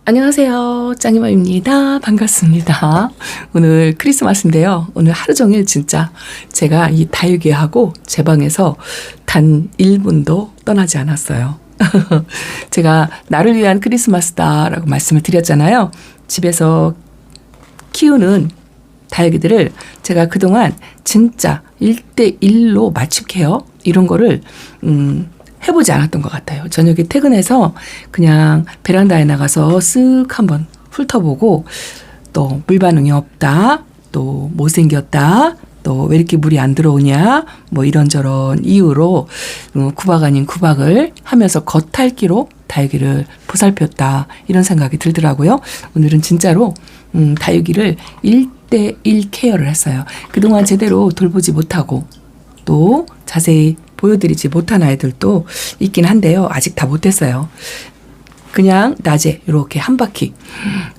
안녕하세요. 짱이맘입니다. 반갑습니다. 오늘 크리스마스인데요. 오늘 하루 종일 진짜 제가 이 다육이하고 제 방에서 단 1분도 떠나지 않았어요. 제가 나를 위한 크리스마스다라고 말씀을 드렸잖아요. 집에서 키우는 다육이들을 제가 그동안 진짜 1대1로 맞춤 케어 이런 거를 해보지 않았던 것 같아요. 저녁에 퇴근해서 그냥 베란다에 나가서 쓱 한번 훑어보고 또 물 반응이 없다, 또 못생겼다, 또 왜 이렇게 물이 안 들어오냐, 뭐 이런저런 이유로 구박 아닌 구박을 하면서 겉핥기로 다육이를 보살폈다 이런 생각이 들더라고요. 오늘은 진짜로 다육이를 1대1 케어를 했어요. 그동안 제대로 돌보지 못하고 또 자세히 보여드리지 못한 아이들도 있긴 한데요. 아직 다 못했어요. 그냥 낮에 이렇게 한 바퀴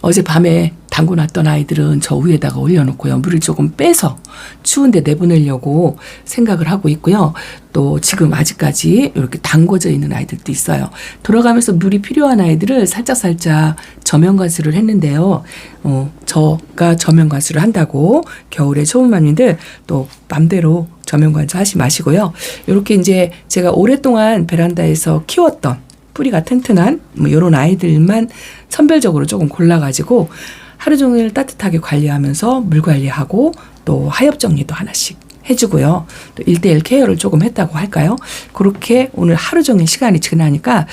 어젯밤에 담궈놨던 아이들은 저 위에다가 올려놓고요. 물을 조금 빼서 추운데 내보내려고 생각을 하고 있고요. 또 지금 아직까지 이렇게 담궈져 있는 아이들도 있어요. 돌아가면서 물이 필요한 아이들을 살짝살짝 저면관수를 했는데요. 저가 저면관수를 한다고 겨울에 초보맘님들 또 맘대로 저면관수 하지 마시고요. 이렇게 이제 제가 오랫동안 베란다에서 키웠던 뿌리가 튼튼한 뭐 이런 아이들만 선별적으로 조금 골라가지고 하루 종일 따뜻하게 관리하면서 물 관리하고 또 하엽 정리도 하나씩 해주고요. 또 1대1 케어를 조금 했다고 할까요? 그렇게 오늘 하루 종일 시간이 지나니까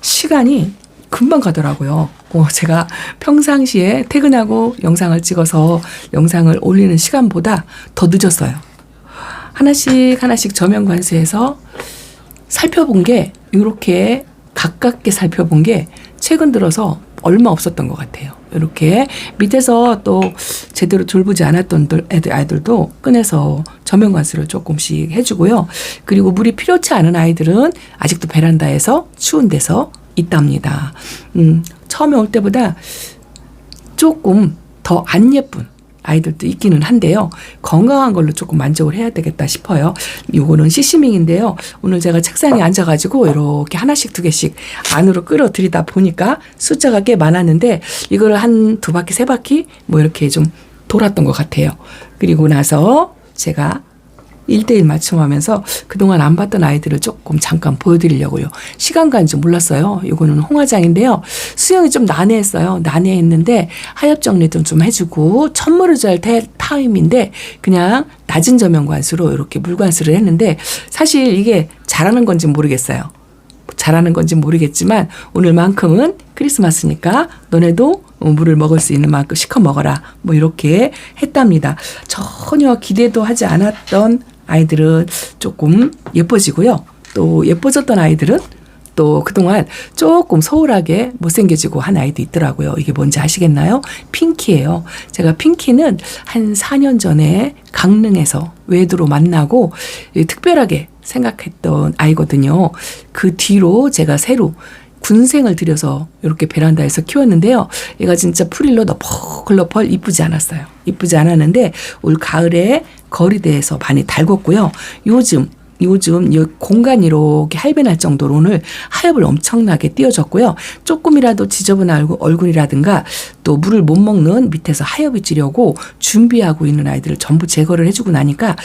시간이 금방 가더라고요. 제가 평상시에 퇴근하고 영상을 찍어서 영상을 올리는 시간보다 더 늦었어요. 하나씩 저면 관수해서 살펴본 게 이렇게 가깝게 살펴본 게 최근 들어서 얼마 없었던 것 같아요. 이렇게 밑에서 또 제대로 돌보지 않았던 아이들도 꺼내서 저면 관수를 조금씩 해주고요. 그리고 물이 필요치 않은 아이들은 아직도 베란다에서 추운 데서 있답니다. 처음에 올 때보다 조금 더 안 예쁜 아이들도 있기는 한데요. 건강한 걸로 조금 만족을 해야 되겠다 싶어요. 요거는 시시밍인데요. 오늘 제가 책상에 앉아가지고 이렇게 하나씩 두 개씩 안으로 끌어들이다 보니까 숫자가 꽤 많았는데 이거를 한 두 바퀴 세 바퀴 뭐 이렇게 좀 돌았던 것 같아요. 그리고 나서 제가 1대1 맞춤하면서 그동안 안 봤던 아이들을 조금 잠깐 보여드리려고요. 시간 가는 줄 몰랐어요. 이거는 홍화장인데요. 수영이 좀 난해했어요. 난해했는데 하엽 정리도 좀 해주고 천물을 잘 타임인데 그냥 낮은 저면 관수로 이렇게 물 관수를 했는데 사실 이게 잘하는 건지 모르겠어요. 잘하는 건지 모르겠지만 오늘만큼은 크리스마스니까 너네도 물을 먹을 수 있는 만큼 시커 먹어라. 뭐 이렇게 했답니다. 전혀 기대도 하지 않았던 아이들은 조금 예뻐지고요. 또 예뻐졌던 아이들은 또 그동안 조금 소홀하게 못생겨지고 한 아이도 있더라고요. 이게 뭔지 아시겠나요? 핑키예요. 제가 핑키는 한 4년 전에 강릉에서 외도로 만나고 특별하게 생각했던 아이거든요. 그 뒤로 제가 새로 군생을 들여서 이렇게 베란다에서 키웠는데요. 얘가 진짜 프릴로 너펄너펄 이쁘지 않았어요. 이쁘지 않았는데 올 가을에 거리대에서 많이 달궜고요. 요즘 이 공간이 이렇게 할배날 정도로 오늘 하엽을 엄청나게 띄워줬고요. 조금이라도 지저분한 얼굴이라든가 또 물을 못 먹는 밑에서 하엽이 찌려고 준비하고 있는 아이들을 전부 제거를 해주고 나니까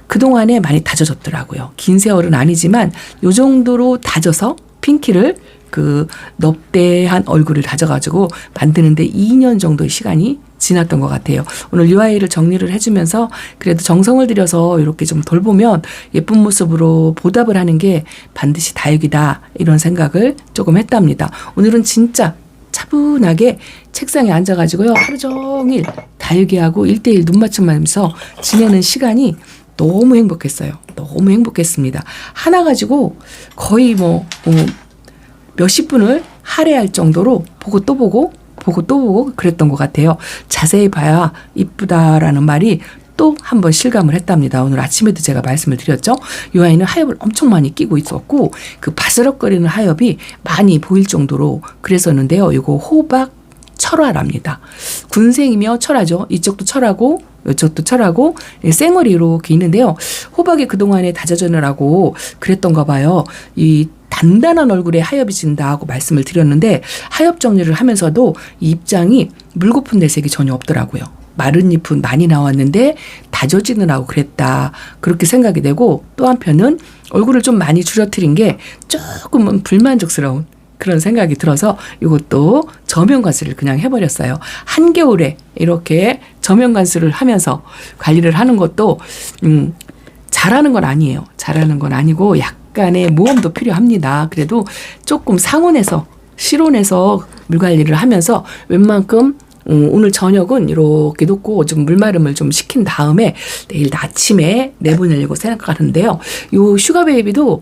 그동안에 많이 다져졌더라고요. 긴 세월은 아니지만 요 정도로 다져서 핑키를 그 넙대한 얼굴을 다져가지고 만드는데 2년 정도의 시간이 지났던 것 같아요. 오늘 이 아이를 정리를 해주면서 그래도 정성을 들여서 이렇게 좀 돌보면 예쁜 모습으로 보답을 하는 게 반드시 다육이다 이런 생각을 조금 했답니다. 오늘은 진짜 차분하게 책상에 앉아가지고요. 하루 종일 다육이하고 1대1 눈 맞춤하면서 지내는 시간이 너무 행복했어요. 너무 행복했습니다. 하나 가지고 거의 몇십 분을 할애할 정도로 보고 또 보고 그랬던 것 같아요. 자세히 봐야 이쁘다라는 말이 또 한 번 실감을 했답니다. 오늘 아침에도 제가 말씀을 드렸죠. 이 아이는 하엽을 엄청 많이 끼고 있었고 그 바스럭거리는 하엽이 많이 보일 정도로 그랬었는데요. 이거 호박 철화랍니다. 군생이며 철화죠. 이쪽도 철하고 이쪽도 철하고 쌩얼이 이렇게 있는데요. 호박이 그동안에 다져주느라고 그랬던가 봐요. 이 단단한 얼굴에 하엽이 진다고 말씀을 드렸는데 하엽 정리를 하면서도 이 입장이 물고픈 내색이 전혀 없더라고요. 마른 잎은 많이 나왔는데 다져지느라고 그랬다. 그렇게 생각이 되고 또 한편은 얼굴을 좀 많이 줄여뜨린 게 조금은 불만족스러운 그런 생각이 들어서 이것도 저면관수를 그냥 해버렸어요. 한겨울에 이렇게 저면관수를 하면서 관리를 하는 것도 잘하는 건 아니에요. 잘하는 건 아니고 약간의 모험도 필요합니다. 그래도 조금 상온에서 실온에서 물 관리를 하면서 웬만큼 오늘 저녁은 이렇게 놓고 좀 물마름을 좀 식힌 다음에 내일 아침에 내보내려고 생각하는데요. 요 슈가베이비도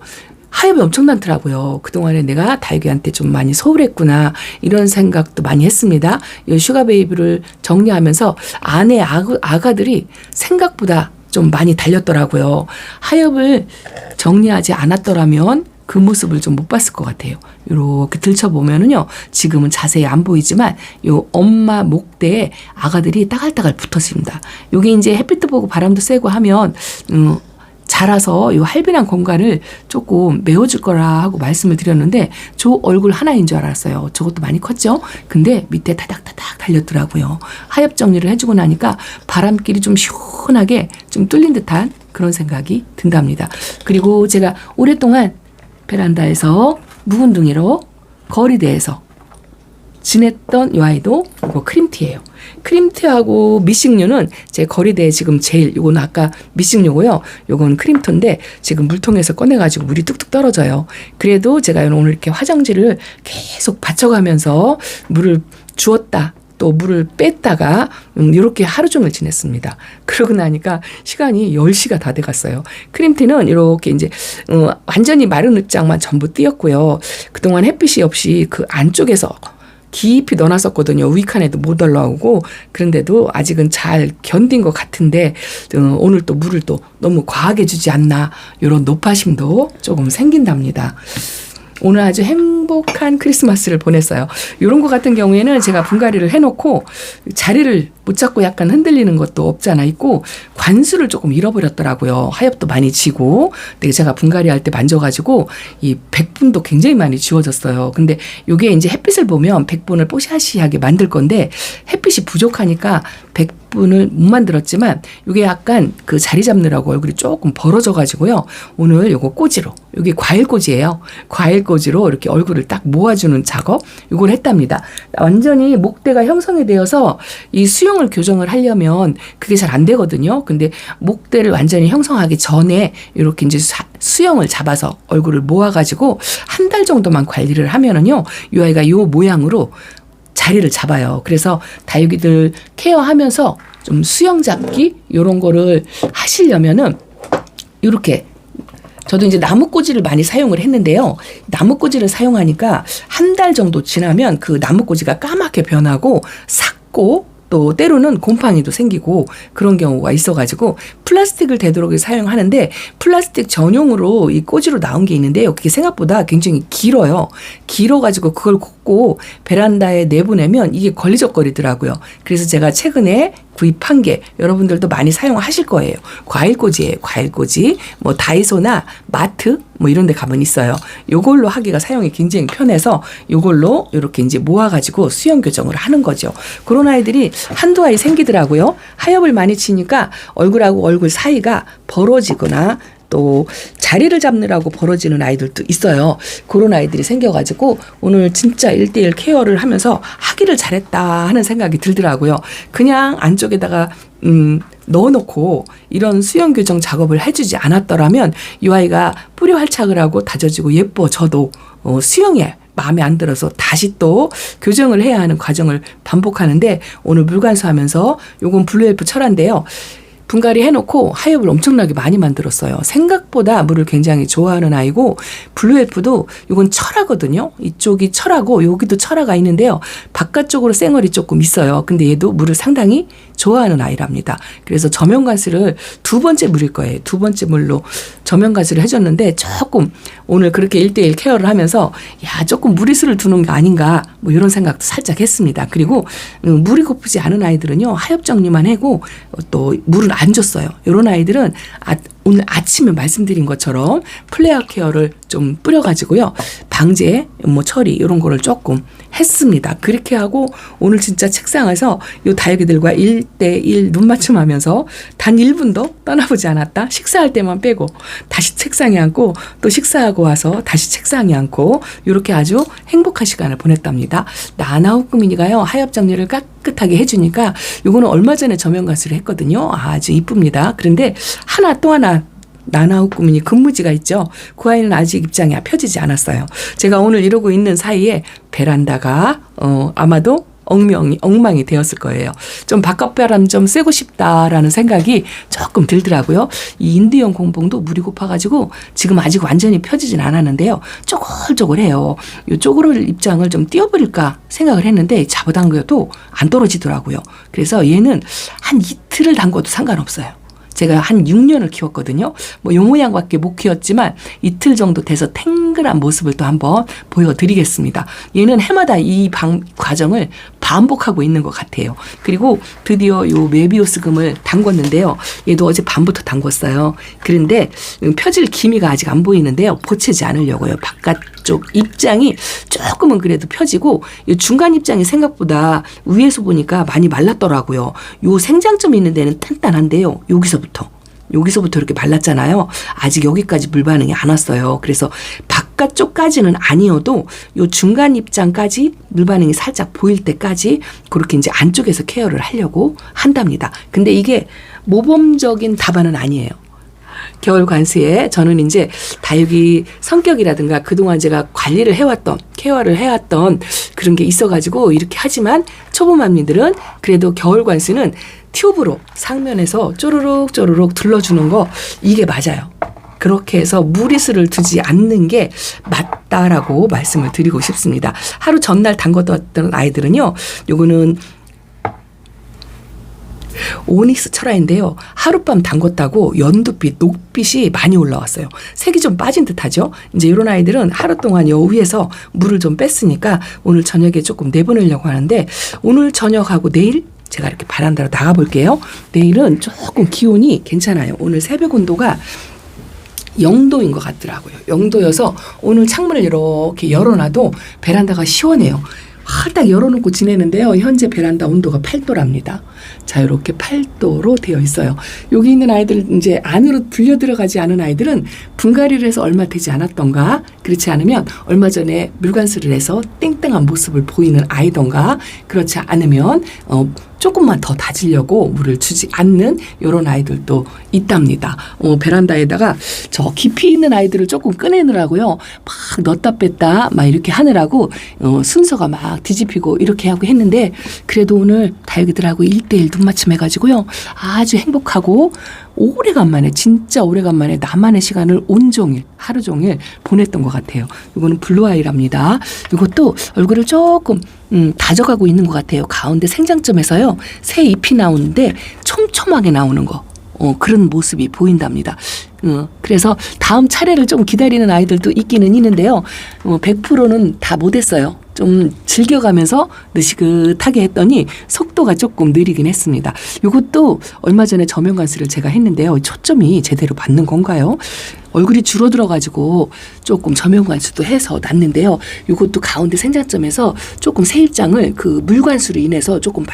하엽이 엄청 많더라고요. 그동안에 내가 다육이한테 좀 많이 소홀했구나 이런 생각도 많이 했습니다. 이 슈가베이비를 정리하면서 안에 아가들이 생각보다 좀 많이 달렸더라고요. 하엽을 정리하지 않았더라면 그 모습을 좀 못 봤을 것 같아요. 이렇게 들춰보면은요, 지금은 자세히 안 보이지만 요 엄마 목대에 아가들이 따갈따갈 붙었습니다. 요게 이제 햇빛도 보고 바람도 쐬고 하면 자라서 요 할빈한 공간을 조금 메워줄 거라 하고 말씀을 드렸는데 저 얼굴 하나인 줄 알았어요. 저것도 많이 컸죠? 근데 밑에 타닥타닥 달렸더라고요. 하엽 정리를 해주고 나니까 바람길이 좀 시원하게 좀 뚫린 듯한 그런 생각이 든답니다. 그리고 제가 오랫동안 베란다에서 묵은둥이로 거리대에서 지냈던 이 아이도 이거 크림티예요. 크림티하고 미싱류는 제 거리대에 지금 제일 요거는 아까 미싱류고요. 요건 크림토인데 지금 물통에서 꺼내가지고 물이 뚝뚝 떨어져요. 그래도 제가 오늘 이렇게 화장지를 계속 받쳐가면서 물을 주었다. 또 물을 뺐다가 이렇게 하루 종일 지냈습니다. 그러고 나니까 시간이 10시가 다 돼갔어요. 크림티는 이렇게 이제 완전히 마른 입장만 전부 띄었고요. 그동안 햇빛이 없이 그 안쪽에서 깊이 넣어놨었거든요. 우익한에도 못 올라오고 그런데도 아직은 잘 견딘 것 같은데 오늘 또 물을 또 너무 과하게 주지 않나 이런 노파심도 조금 생긴답니다. 오늘 아주 행복한 크리스마스를 보냈어요. 이런 거 같은 경우에는 제가 분갈이를 해놓고 자리를 못 잡고 약간 흔들리는 것도 없지 않아 있고 관수를 조금 잃어버렸더라고요. 하엽도 많이 지고 근데 제가 분갈이할 때 만져가지고 이 백분도 굉장히 많이 지워졌어요. 근데 이게 이제 햇빛을 보면 백분을 뽀샤시하게 만들 건데 햇빛이 부족하니까 백분을 못 만들었지만 이게 약간 그 자리 잡느라고 얼굴이 조금 벌어져 가지고요. 오늘 요거 꼬지로 여기 과일 꼬지예요. 과일 꼬지로 이렇게 얼굴을 딱 모아주는 작업 이걸 했답니다. 완전히 목대가 형성이 되어서 이 수영을 교정을 하려면 그게 잘 안 되거든요. 근데 목대를 완전히 형성하기 전에 이렇게 이제 수영을 잡아서 얼굴을 모아가지고 한 달 정도만 관리를 하면은요, 이 아이가 이 모양으로 자리를 잡아요. 그래서 다육이들 케어하면서 좀 수영 잡기 이런 거를 하시려면은 이렇게 저도 이제 나무꼬지를 많이 사용을 했는데요. 나무꼬지를 사용하니까 한 달 정도 지나면 그 나무꼬지가 까맣게 변하고 삭고 또 때로는 곰팡이도 생기고 그런 경우가 있어가지고 플라스틱을 되도록 사용하는데 플라스틱 전용으로 이 꼬지로 나온 게 있는데요. 그게 생각보다 굉장히 길어요. 길어가지고 그걸 꽂고 베란다에 내보내면 이게 걸리적거리더라고요. 그래서 제가 최근에 구입한 게 여러분들도 많이 사용하실 거예요. 과일꽂이에요. 과일꽂이. 뭐 다이소나 마트 뭐 이런 데 가면 있어요. 요걸로 하기가 사용이 굉장히 편해서 요걸로 이렇게 이제 모아가지고 수영 교정을 하는 거죠. 그런 아이들이 한두 아이 생기더라고요. 하엽을 많이 치니까 얼굴하고 얼굴 사이가 벌어지거나 또 자리를 잡느라고 벌어지는 아이들도 있어요. 그런 아이들이 생겨가지고 오늘 진짜 1:1 케어를 하면서 하기를 잘했다 하는 생각이 들더라고요. 그냥 안쪽에다가 넣어놓고 이런 수영 교정 작업을 해주지 않았더라면 이 아이가 뿌리 활착을 하고 다져지고 예뻐져도 수영에 마음에 안 들어서 다시 또 교정을 해야 하는 과정을 반복하는데 오늘 물관수하면서 요건 블루엘프 철화인데요. 분갈이 해놓고 하엽을 엄청나게 많이 만들었어요. 생각보다 물을 굉장히 좋아하는 아이고 블루엘프도 이건 철화거든요. 이쪽이 철화고 여기도 철화가 있는데요. 바깥쪽으로 쌩얼이 조금 있어요. 근데 얘도 물을 상당히 좋아하는 아이랍니다. 그래서 저면관수를 2번째 물일 거예요. 2번째 물로 저면관수를 해줬는데 조금 오늘 그렇게 1:1 케어를 하면서 야 조금 무리수를 두는 게 아닌가 뭐 이런 생각도 살짝 했습니다. 그리고 물이 고프지 않은 아이들은요. 하엽 정리만 하고 또 물을 안 줬어요. 이런 아이들은 오늘 아침에 말씀드린 것처럼 플레어 케어를 좀 뿌려가지고요. 방제, 처리 이런 거를 조금 했습니다. 그렇게 하고 오늘 진짜 책상에서 이 다육이들과 1대1 눈 맞춤하면서 단 1분도 떠나보지 않았다. 식사할 때만 빼고 다시 책상에 앉고 또 식사하고 와서 다시 책상에 앉고 이렇게 아주 행복한 시간을 보냈답니다. 나나우꾸미니가요. 하엽 정리를 깨끗하게 해주니까 이거는 얼마 전에 저면관수를 했거든요. 아주 이쁩니다. 그런데 또 하나 나나우꾸미니 근무지가 있죠. 그 아이는 아직 입장이 펴지지 않았어요. 제가 오늘 이러고 있는 사이에 베란다가 아마도 엉망이 되었을 거예요. 좀 바깥바람 좀 쐬고 싶다라는 생각이 조금 들더라고요. 이 인디언 공봉도 물이 고파가지고 지금 아직 완전히 펴지진 않았는데요. 쪼글쪼글해요. 이 쪼그럴 입장을 좀 띄워버릴까 생각을 했는데 잡아당겨도 안 떨어지더라고요. 그래서 얘는 한 이틀을 담궈도 상관없어요. 제가 한 6년을 키웠거든요. 요 모양밖에 못 키웠지만 이틀 정도 돼서 탱글한 모습을 또 한번 보여드리겠습니다. 얘는 해마다 이 과정을 반복하고 있는 것 같아요. 그리고 드디어 요 메비우스 금을 담궜는데요. 얘도 어제 밤부터 담궜어요. 그런데 펴질 기미가 아직 안 보이는데요. 보채지 않으려고요. 바깥쪽 입장이 조금은 그래도 펴지고 이 중간 입장이 생각보다 위에서 보니까 많이 말랐더라고요. 요 생장점 있는 데는 단단한데요. 여기서부터 이렇게 말랐잖아요. 아직 여기까지 물 반응이 안 왔어요. 그래서 바깥쪽까지는 아니어도 요 중간 입장까지 물 반응이 살짝 보일 때까지 그렇게 이제 안쪽에서 케어를 하려고 한답니다. 근데 이게 모범적인 답안은 아니에요. 겨울 관수에 저는 이제 다육이 성격이라든가 그동안 제가 관리를 해왔던 케어를 해왔던 그런 게 있어가지고 이렇게 하지만 초보맘미들은 그래도 겨울 관수는 튜브로 상면에서 쪼르륵 둘러주는 거 이게 맞아요. 그렇게 해서 무리수를 두지 않는 게 맞다라고 말씀을 드리고 싶습니다. 하루 전날 담궜던 아이들은요. 요거는 오닉스 철화인데요. 하룻밤 담궜다고 연두빛, 녹빛이 많이 올라왔어요. 색이 좀 빠진 듯하죠. 이제 이런 아이들은 하루 동안 요 위에서 물을 좀 뺐으니까 오늘 저녁에 조금 내보내려고 하는데 오늘 저녁하고 내일 제가 이렇게 바란다로 나가볼게요. 내일은 조금 기온이 괜찮아요. 오늘 새벽 온도가 0도인 것 같더라고요. 0도여서 오늘 창문을 이렇게 열어놔도 베란다가 시원해요. 활딱 열어놓고 지내는데요. 현재 베란다 온도가 8도랍니다. 자, 이렇게 8도로 되어 있어요. 여기 있는 아이들 이제 안으로 들려 들어가지 않은 아이들은 분갈이를 해서 얼마 되지 않았던가 그렇지 않으면 얼마 전에 물관수를 해서 땡땡한 모습을 보이는 아이던가 그렇지 않으면 조금만 더 다지려고 물을 주지 않는 이런 아이들도 있답니다. 베란다에다가 저 깊이 있는 아이들을 조금 꺼내느라고요. 막 넣었다 뺐다 막 이렇게 하느라고 순서가 막 뒤집히고 이렇게 하고 했는데 그래도 오늘 다육이들하고 1대1 눈맞춤 해가지고요. 아주 행복하고 오래간만에 진짜 오래간만에 나만의 시간을 온종일 하루 종일 보냈던 것 같아요. 이거는 블루아이랍니다. 이것도 얼굴을 조금 다져가고 있는 것 같아요. 가운데 생장점에서요. 새 잎이 나오는데 촘촘하게 나오는 거. 그런 모습이 보인답니다. 그래서 다음 차례를 좀 기다리는 아이들도 있기는 있는데요. 100%는 다 못했어요. 좀 즐겨가면서 느시긋하게 했더니 속도가 조금 느리긴 했습니다. 이것도 얼마 전에 저면관수를 제가 했는데요. 초점이 제대로 맞는 건가요? 얼굴이 줄어들어가지고 조금 저면관수도 해서 놨는데요. 이것도 가운데 생장점에서 조금 새 입장을 그 물관수로 인해서 조금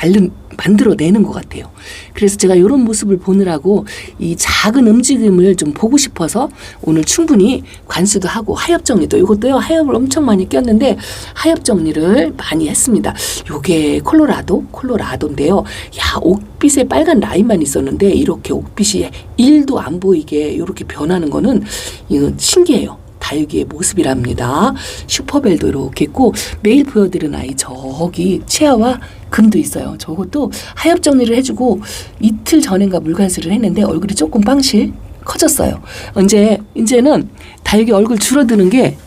만들어내는 것 같아요. 그래서 제가 이런 모습을 보느라고 이 작은 움직임을 좀 보고 싶어서 오늘 충분히 관수도 하고 하엽 정리도 이것도요. 하엽을 엄청 많이 꼈는데 하엽 정리를 많이 했습니다. 요게 콜로라도인데요. 야, 옥빛에 빨간 라인만 있었는데 이렇게 옥빛이 1도 안 보이게 이렇게 변하는 거는 이거 신기해요. 다육이의 모습이랍니다. 슈퍼벨도 이렇게 있고 매일 보여드리는 아이 저기 치아와 금도 있어요. 저것도 하엽 정리를 해주고 이틀 전인가 물관수를 했는데 얼굴이 조금 빵실 커졌어요. 이제는 다육이 얼굴 줄어드는 게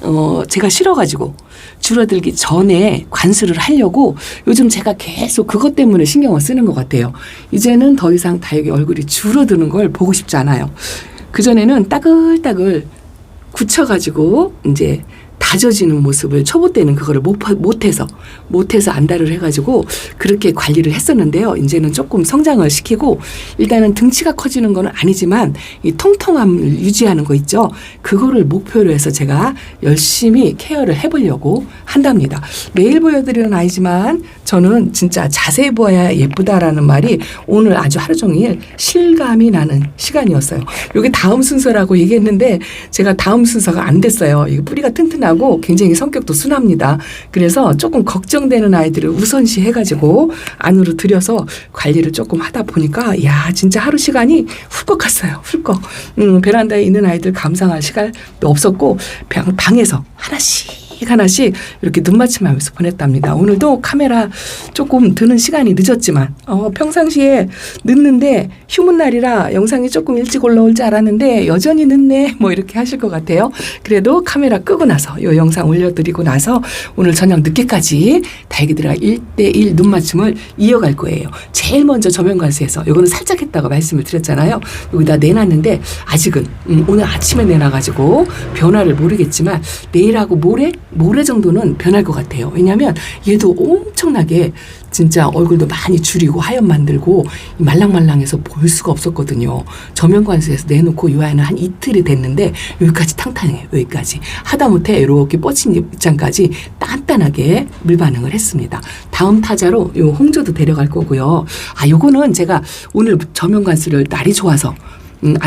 제가 싫어가지고 줄어들기 전에 관수를 하려고 요즘 제가 계속 그것 때문에 신경을 쓰는 것 같아요. 이제는 더 이상 다육이 얼굴이 줄어드는 걸 보고 싶지 않아요. 그전에는 따글따글 굳혀가지고 이제 다져지는 모습을 초보 때는 그거를 못해서 안달을 해가지고 그렇게 관리를 했었는데요. 이제는 조금 성장을 시키고 일단은 등치가 커지는 건 아니지만 이 통통함을 유지하는 거 있죠. 그거를 목표로 해서 제가 열심히 케어를 해보려고 한답니다. 매일 보여드리는 아이지만 저는 진짜 자세히 보아야 예쁘다라는 말이 오늘 아주 하루 종일 실감이 나는 시간이었어요. 여기 다음 순서라고 얘기했는데 제가 다음 순서가 안 됐어요. 이게 뿌리가 튼튼하고 굉장히 성격도 순합니다. 그래서 조금 걱정되는 아이들을 우선시 해가지고 안으로 들여서 관리를 조금 하다 보니까 야 진짜 하루 시간이 훌컥 갔어요. 훌컥. 베란다에 있는 아이들 감상할 시간도 없었고 방에서 하나씩 이렇게 눈맞춤하면서 보냈답니다. 오늘도 카메라 조금 드는 시간이 늦었지만 평상시에 늦는데 휴문 날이라 영상이 조금 일찍 올라올 줄 알았는데 여전히 늦네 뭐 이렇게 하실 것 같아요. 그래도 카메라 끄고 나서 이 영상 올려드리고 나서 오늘 저녁 늦게까지 다육이들과 1대1 눈맞춤을 이어갈 거예요. 제일 먼저 저면관수에서 이거는 살짝 했다고 말씀을 드렸잖아요. 여기다 내놨는데 아직은 오늘 아침에 내놔가지고 변화를 모르겠지만 내일하고 모레 정도는 변할 것 같아요. 왜냐하면 얘도 엄청나게 진짜 얼굴도 많이 줄이고 하얀 만들고 말랑말랑해서 볼 수가 없었거든요. 저면관수에서 내놓고 이 아이는 한 이틀이 됐는데 여기까지 탕탕해요. 여기까지. 하다못해 이렇게 뻗친 입장까지 단단하게 물반응을 했습니다. 다음 타자로 요 홍조도 데려갈 거고요. 요거는 제가 오늘 저면관수를 날이 좋아서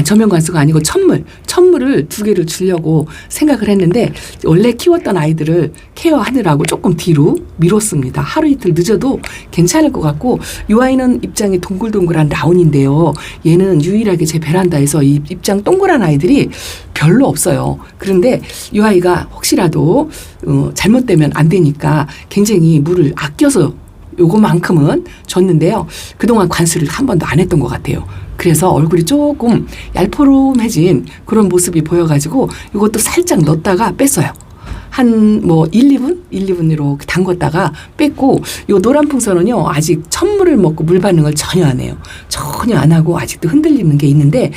저면관수가 아니고 천물을 2개를 주려고 생각을 했는데 원래 키웠던 아이들을 케어하느라고 조금 뒤로 미뤘습니다. 하루 이틀 늦어도 괜찮을 것 같고 이 아이는 입장이 동글동글한 라운인데요. 얘는 유일하게 제 베란다에서 이 입장 동그란 아이들이 별로 없어요. 그런데 이 아이가 혹시라도 잘못되면 안 되니까 굉장히 물을 아껴서 요거만큼은 줬는데요. 그동안 관수를 한 번도 안 했던 것 같아요. 그래서 얼굴이 조금 얄포름해진 그런 모습이 보여가지고 이것도 살짝 넣었다가 뺐어요. 한 1, 2분 이렇게 담궜다가 뺐고 요 노란 풍선은요 아직 천물을 먹고 물 반응을 전혀 안 해요. 전혀 안 하고 아직도 흔들리는 게 있는데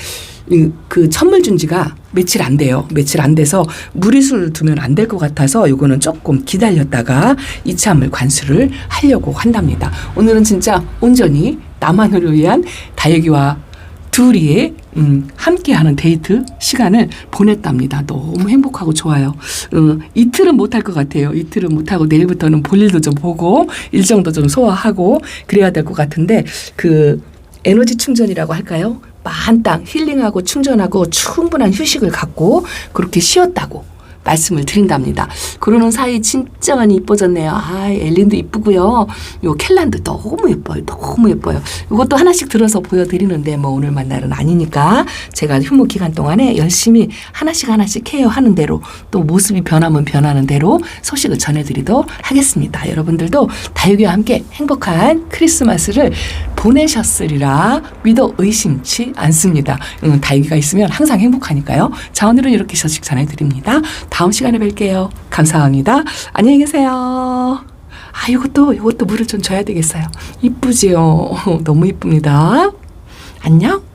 그 천물 준 지가 며칠 안 돼요. 며칠 안 돼서 무리수를 두면 안 될 것 같아서 요거는 조금 기다렸다가 2차 물 관수를 하려고 한답니다. 오늘은 진짜 온전히 나만을 위한 다육이와 둘이 함께하는 데이트 시간을 보냈답니다. 너무 행복하고 좋아요. 이틀은 못할 것 같아요. 이틀은 못하고 내일부터는 볼일도 좀 보고 일정도 좀 소화하고 그래야 될 것 같은데 그 에너지 충전이라고 할까요? 만땅 힐링하고 충전하고 충분한 휴식을 갖고 그렇게 쉬었다고 말씀을 드린답니다. 그러는 사이 진짜 많이 이뻐졌네요. 엘린도 이쁘고요. 요 켈란도 너무 예뻐요. 너무 예뻐요. 이것도 하나씩 들어서 보여드리는데 오늘만 날은 아니니까 제가 휴무 기간 동안에 열심히 하나씩 케어하는 대로 또 모습이 변하면 변하는 대로 소식을 전해드리도록 하겠습니다. 여러분들도 다육이와 함께 행복한 크리스마스를 보내셨으리라 믿어 의심치 않습니다. 다육이가 있으면 항상 행복하니까요. 자, 오늘은 이렇게 소식 전해드립니다. 다음 시간에 뵐게요. 감사합니다. 안녕히 계세요. 이것도 물을 좀 줘야 되겠어요. 이쁘지요? 너무 이쁩니다. 안녕.